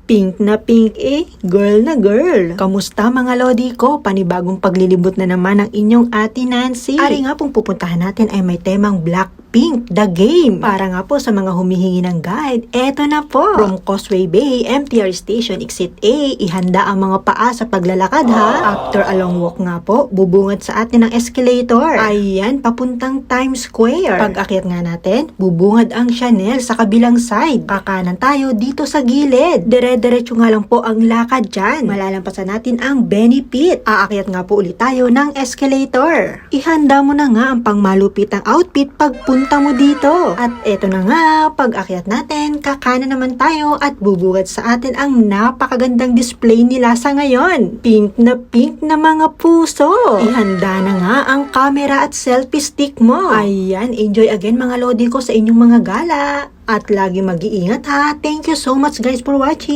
Pink na pink girl na girl. Kamusta mga lodi ko? Panibagong paglilibot na naman ang inyong Ate Nancy. Ari nga pong pupuntahan natin ay may temang Blackpink, the game. Para nga po sa mga humihingi ng guide, eto na po. From Causeway Bay, MTR Station, Exit A, ihanda ang mga paa sa paglalakad ha. After a long walk nga po, bubungad sa atin ang escalator. Ayan, papuntang Times Square. Pag-akyat nga natin, bubungad ang Chanel sa kabilang side. Kakanan tayo dito sa gilid. Dire-diretso nga lang po ang lakad dyan. Malalampasan natin ang Benefit. Aakyat nga po ulit tayo ng escalator. Ihanda mo na nga ang pangmalupitang outfit pagpunta mo dito. At eto na nga, pag-akyat natin, kakanan naman tayo at bubungad sa atin ang napakagandang display nila sa ngayon. Pink na mga puso. Ihanda na nga ang camera at selfie stick mo. Ayan, enjoy again mga lodi ko sa inyong mga gala. At lagi mag-iingat ha. Thank you so much guys for watching.